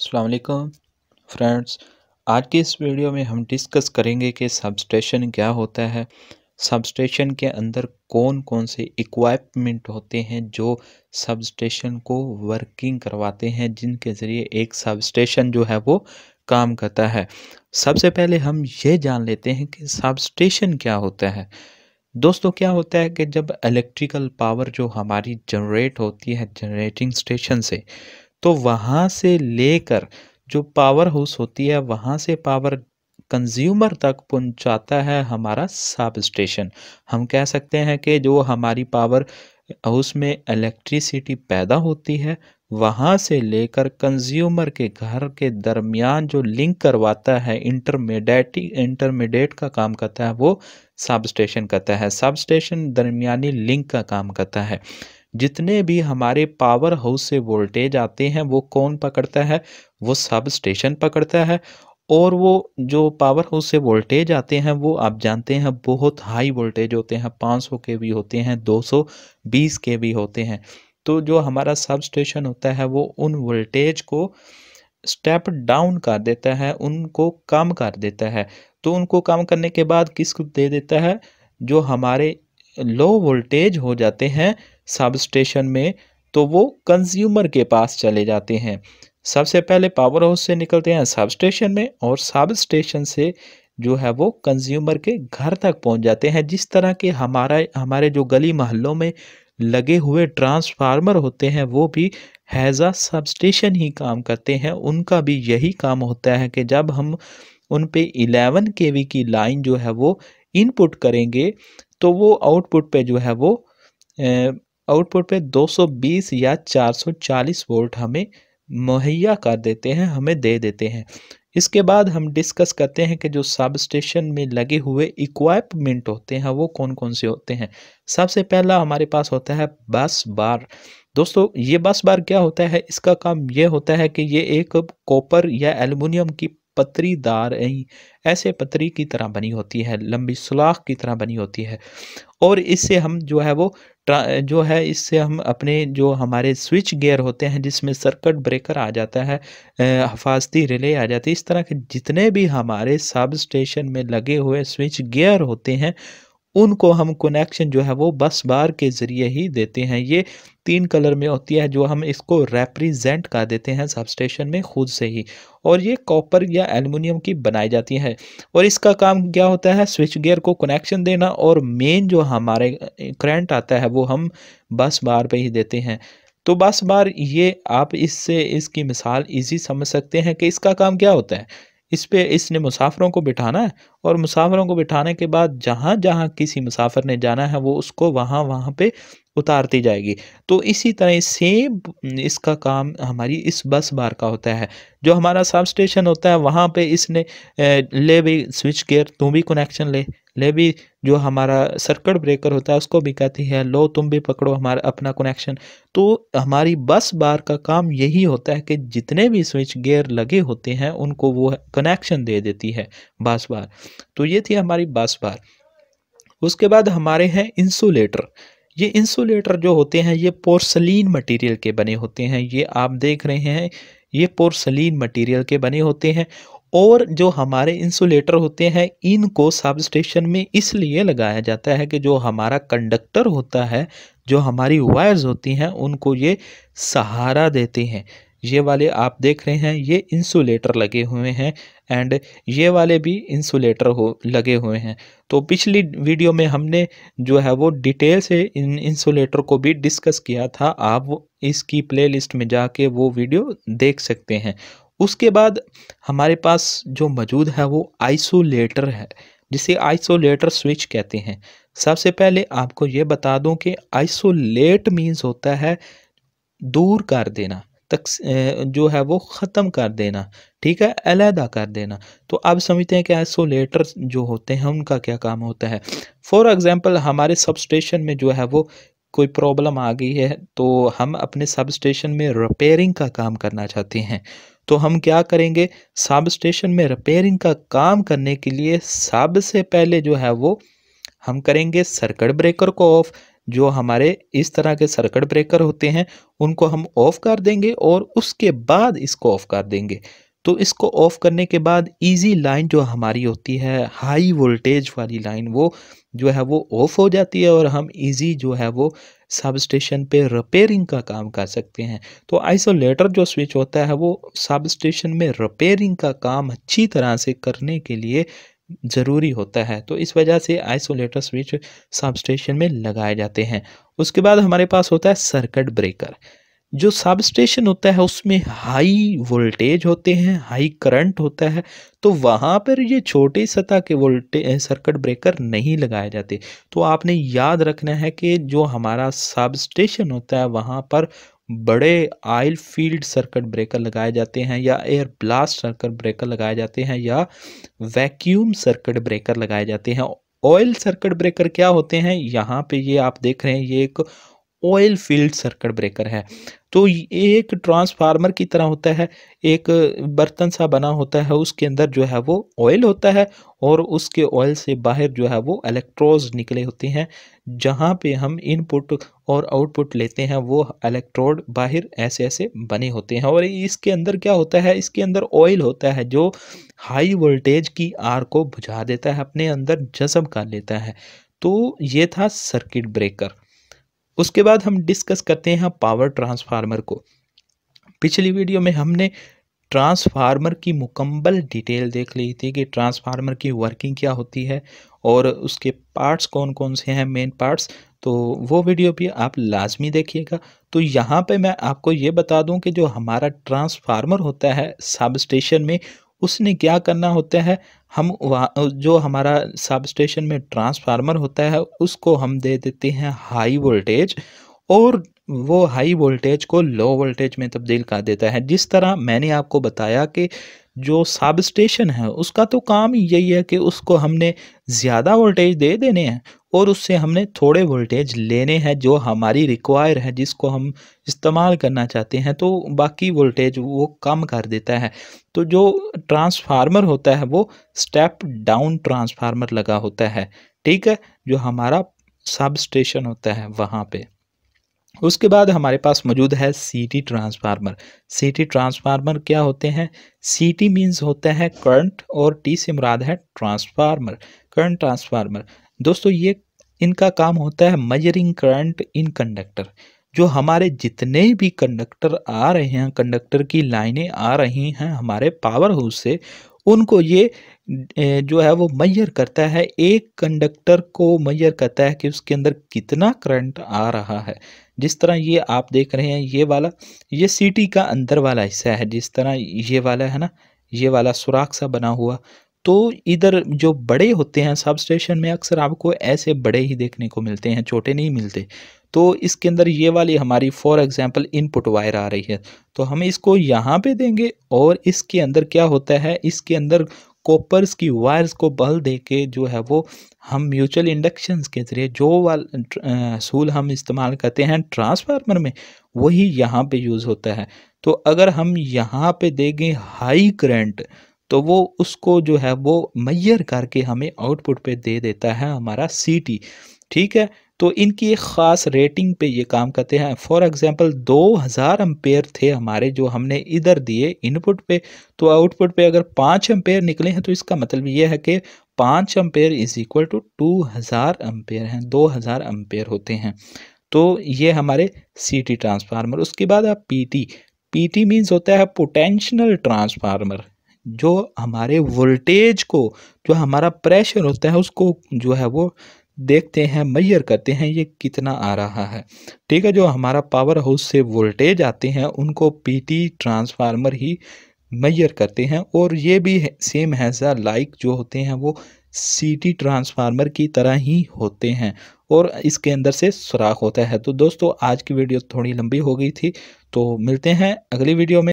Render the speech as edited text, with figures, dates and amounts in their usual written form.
अस्सलाम वालेकुम फ्रेंड्स। आज की इस वीडियो में हम डिस्कस करेंगे कि सबस्टेशन क्या होता है। सबस्टेशन के अंदर कौन कौन से इक्विपमेंट होते हैं जो सबस्टेशन को वर्किंग करवाते हैं, जिनके ज़रिए एक सबस्टेशन जो है वो काम करता है। सबसे पहले हम ये जान लेते हैं कि सबस्टेशन क्या होता है। दोस्तों, क्या होता है कि जब इलेक्ट्रिकल पावर जो हमारी जनरेट होती है जनरेटिंग स्टेशन से, तो वहाँ से लेकर जो पावर हाउस होती है वहाँ से पावर कंज्यूमर तक पहुँचाता है हमारा सब स्टेशन। हम कह सकते हैं कि जो हमारी पावर हाउस में इलेक्ट्रिसिटी पैदा होती है, वहाँ से लेकर कंज्यूमर के घर के दरमियान जो लिंक करवाता है, इंटरमीडिएट का काम करता है, वो सब स्टेशन करता है। सब स्टेशन दरमियानी लिंक का काम करता है। जितने भी हमारे पावर हाउस से वोल्टेज आते हैं वो कौन पकड़ता है? वो सब स्टेशन पकड़ता है। और वो जो पावर हाउस से वोल्टेज आते हैं वो आप जानते हैं बहुत हाई वोल्टेज होते हैं, 500 केवी होते हैं, 220 केवी होते हैं। तो जो हमारा सब स्टेशन होता है वो उन वोल्टेज को स्टेप डाउन कर देता है, उनको कम कर देता है। तो उनको कम करने के बाद किसको दे देता है? जो हमारे लो वोल्टेज हो जाते हैं सब स्टेशन में, तो वो कंज्यूमर के पास चले जाते हैं। सबसे पहले पावर हाउस से निकलते हैं सब स्टेशन में, और सब स्टेशन से जो है वो कंज्यूमर के घर तक पहुंच जाते हैं। जिस तरह के हमारे जो गली मोहल्लों में लगे हुए ट्रांसफार्मर होते हैं वो भी हैज़ अ सब स्टेशन ही काम करते हैं। उनका भी यही काम होता है कि जब हम उन पे 11 केवी की लाइन जो है वो इनपुट करेंगे, तो वो आउटपुट पे जो है वो आउटपुट पे 220 या 440 वोल्ट हमें मुहैया कर देते हैं, हमें दे देते हैं। इसके बाद हम डिस्कस करते हैं कि जो सब स्टेशन में लगे हुए इक्विपमेंट होते हैं वो कौन कौन से होते हैं। सबसे पहला हमारे पास होता है बस बार। दोस्तों, ये बस बार क्या होता है? इसका काम ये होता है कि ये एक कॉपर या एल्युमिनियम की पतरीदार ऐसे पतरी की तरह बनी होती है, लंबी सुलाख की तरह बनी होती है। और इससे हम जो है वो जो है इससे हम अपने जो हमारे स्विच गियर होते हैं जिसमें सर्किट ब्रेकर आ जाता है, हिफाजती रिले आ जाती है, इस तरह के जितने भी हमारे सब स्टेशन में लगे हुए स्विच गियर होते हैं उनको हम कनेक्शन जो है वो बस बार के ज़रिए ही देते हैं। ये 3 कलर में होती है, जो हम इसको रिप्रेजेंट कर देते हैं सब स्टेशन में खुद से ही, और ये कॉपर या एल्युमिनियम की बनाई जाती है। और इसका काम क्या होता है? स्विच गियर को कनेक्शन देना, और मेन जो हमारे करंट आता है वो हम बस बार पे ही देते हैं। तो बस बार ये आप इससे इसकी मिसाल ईज़ी समझ सकते हैं कि इसका काम क्या होता है। इस पे इसने मुसाफ़िरों को बिठाना है, और मुसाफ़िरों को बिठाने के बाद जहाँ-जहाँ किसी मुसाफ़िर ने जाना है वो उसको वहाँ-वहाँ पे उतारती जाएगी। तो इसी तरह सेम इसका काम हमारी इस बस बार का होता है। जो हमारा सब स्टेशन होता है वहाँ पे इसने ले भी स्विच गियर तू भी कनेक्शन ले, ले भी जो हमारा सर्किट ब्रेकर होता है उसको भी कहती है लो तुम भी पकड़ो हमारा अपना कनेक्शन। तो हमारी बस बार का काम यही होता है कि जितने भी स्विच गियर लगे होते हैं उनको वो कनेक्शन दे देती है बस बार। तो ये थी हमारी बस बार। उसके बाद हमारे हैं इंसुलेटर। ये इंसुलेटर जो होते हैं ये पोर्सलीन मटेरियल के बने होते हैं। ये आप देख रहे हैं, ये पोर्सलीन मटेरियल के बने होते हैं। और जो हमारे इंसुलेटर होते हैं इनको सब स्टेशन में इसलिए लगाया जाता है कि जो हमारा कंडक्टर होता है, जो हमारी वायर्स होती हैं उनको ये सहारा देते हैं। ये वाले आप देख रहे हैं ये इंसुलेटर लगे हुए हैं, एंड ये वाले भी इंसुलेटर हो लगे हुए हैं। तो पिछली वीडियो में हमने जो है वो डिटेल से इन इंसुलेटर को भी डिस्कस किया था। आप इसकी प्लेलिस्ट में जाके वो वीडियो देख सकते हैं। उसके बाद हमारे पास जो मौजूद है वो आइसोलेटर है, जिसे आइसोलेटर स्विच कहते हैं। सबसे पहले आपको ये बता दूं कि आइसोलेट मीन्स होता है दूर कर देना, जो है वो ख़त्म कर देना, ठीक है, अलहदा कर देना। तो अब समझते हैं कि आइसोलेटर जो होते हैं उनका क्या काम होता है। फॉर एग्ज़ाम्पल हमारे सब स्टेशन में जो है वो कोई प्रॉब्लम आ गई है, तो हम अपने सब स्टेशन में रिपेयरिंग का काम करना चाहते हैं। तो हम क्या करेंगे? सब स्टेशन में रिपेयरिंग का काम करने के लिए सबसे पहले जो है वो हम करेंगे सर्किट ब्रेकर को ऑफ। जो हमारे इस तरह के सर्किट ब्रेकर होते हैं उनको हम ऑफ कर देंगे और उसके बाद इसको ऑफ कर देंगे। तो इसको ऑफ करने के बाद इजी लाइन जो हमारी होती है हाई वोल्टेज वाली लाइन, वो जो है वो ऑफ हो जाती है और हम इजी जो है वो सब स्टेशन पे रिपेयरिंग का काम कर सकते हैं। तो आइसोलेटर जो स्विच होता है वो सब स्टेशन में रिपेयरिंग का काम अच्छी तरह से करने के लिए ज़रूरी होता है। तो इस वजह से आइसोलेटर स्विच सब स्टेशन में लगाए जाते हैं। उसके बाद हमारे पास होता है सर्किट ब्रेकर। जो सब स्टेशन होता है उसमें हाई वोल्टेज होते हैं, हाई करंट होता है, तो वहाँ पर ये छोटी सतह के सर्किट ब्रेकर नहीं लगाए जाते। तो आपने याद रखना है कि जो हमारा सब स्टेशन होता है वहाँ पर बड़े ऑयल फील्ड सर्किट ब्रेकर लगाए जाते हैं, या एयर ब्लास्ट सर्किट ब्रेकर लगाए जाते हैं, या वैक्यूम सर्किट ब्रेकर लगाए जाते हैं। ऑयल सर्किट ब्रेकर क्या होते हैं, यहाँ पे ये आप देख रहे हैं, ये एक ऑयल फील्ड सर्किट ब्रेकर है। तो ये एक ट्रांसफार्मर की तरह होता है, एक बर्तन सा बना होता है, उसके अंदर जो है वो ऑयल होता है और उसके ऑयल से बाहर जो है वो इलेक्ट्रोड्स निकले होते हैं, जहाँ पे हम इनपुट और आउटपुट लेते हैं, वो इलेक्ट्रोड बाहर ऐसे ऐसे बने होते हैं। और इसके अंदर क्या होता है, इसके अंदर ऑयल होता है जो हाई वोल्टेज की आर को बुझा देता है, अपने अंदर जज़ब कर लेता है। तो ये था सर्किट ब्रेकर। उसके बाद हम डिस्कस करते हैं पावर ट्रांसफार्मर को। पिछली वीडियो में हमने ट्रांसफार्मर की मुकम्मल डिटेल देख ली थी कि ट्रांसफार्मर की वर्किंग क्या होती है और उसके पार्ट्स कौन कौन से हैं, मेन पार्ट्स। तो वो वीडियो भी आप लाजमी देखिएगा। तो यहाँ पे मैं आपको ये बता दूं कि जो हमारा ट्रांसफार्मर होता है सब स्टेशन में, उसने क्या करना होता है, हम वहाँ जो हमारा सब स्टेशन में ट्रांसफार्मर होता है उसको हम दे देते हैं हाई वोल्टेज, और वो हाई वोल्टेज को लो वोल्टेज में तब्दील कर देता है। जिस तरह मैंने आपको बताया कि जो सब स्टेशन है उसका तो काम ही यही है कि उसको हमने ज़्यादा वोल्टेज दे देने हैं और उससे हमने थोड़े वोल्टेज लेने हैं जो हमारी रिक्वायर है, जिसको हम इस्तेमाल करना चाहते हैं, तो बाकी वोल्टेज वो कम कर देता है। तो जो ट्रांसफार्मर होता है वो स्टेप डाउन ट्रांसफार्मर लगा होता है, ठीक है, जो हमारा सब स्टेशन होता है वहाँ पे। उसके बाद हमारे पास मौजूद है सीटी ट्रांसफार्मर। सीटी ट्रांसफार्मर क्या होते हैं, सीटी मीन्स होता है करंट और टी से मुराद है ट्रांसफार्मर, करंट ट्रांसफार्मर। दोस्तों ये इनका काम होता है मेजरिंग करंट इन कंडक्टर। जो हमारे जितने भी कंडक्टर आ रहे हैं, कंडक्टर की लाइनें आ रही हैं हमारे पावर हाउस से, उनको ये जो है वो मेजर करता है, एक कंडक्टर को मेजर करता है कि उसके अंदर कितना करंट आ रहा है। जिस तरह ये आप देख रहे हैं, ये वाला, ये सीटी का अंदर वाला हिस्सा है, जिस तरह ये वाला है ना, ये वाला सुराख सा बना हुआ। तो इधर जो बड़े होते हैं सब स्टेशन में, अक्सर आपको ऐसे बड़े ही देखने को मिलते हैं, छोटे नहीं मिलते। तो इसके अंदर ये वाली हमारी फॉर एग्जांपल इनपुट वायर आ रही है, तो हम इसको यहाँ पे देंगे और इसके अंदर क्या होता है, इसके अंदर कॉपर्स की वायर्स को बल दे के जो है वो हम म्यूचुअल इंडक्शंस के ज़रिए जो असूल हम इस्तेमाल करते हैं ट्रांसफार्मर में, वही यहाँ पे यूज़ होता है। तो अगर हम यहाँ पे देंगे हाई करंट, तो वो उसको जो है वो मेजर करके हमें आउटपुट पे दे देता है हमारा सीटी, ठीक है। तो इनकी एक ख़ास रेटिंग पे ये काम करते हैं। फॉर एग्जांपल 2000 एम्पेयर थे हमारे जो हमने इधर दिए इनपुट पे, तो आउटपुट पे अगर 5 एम्पेयर निकले हैं तो इसका मतलब ये है कि 5 ampere is equal to 2000 ampere हैं, 2000 एम्पेयर होते हैं। तो ये हमारे सीटी ट्रांसफार्मर। उसके बाद आप पीटी, पीटी मीन्स होता है पोटेंशियल ट्रांसफार्मर, जो हमारे वोल्टेज को, जो हमारा प्रेशर होता है उसको जो है वो देखते हैं, मेजर करते हैं ये कितना आ रहा है, ठीक है। जो हमारा पावर हाउस से वोल्टेज आते हैं उनको पीटी ट्रांसफार्मर ही मेजर करते हैं, और ये भी सेम हैज़ लाइक जो होते हैं वो सीटी ट्रांसफार्मर की तरह ही होते हैं, और इसके अंदर से सुराख होता है। तो दोस्तों आज की वीडियो थोड़ी लंबी हो गई थी, तो मिलते हैं अगली वीडियो में।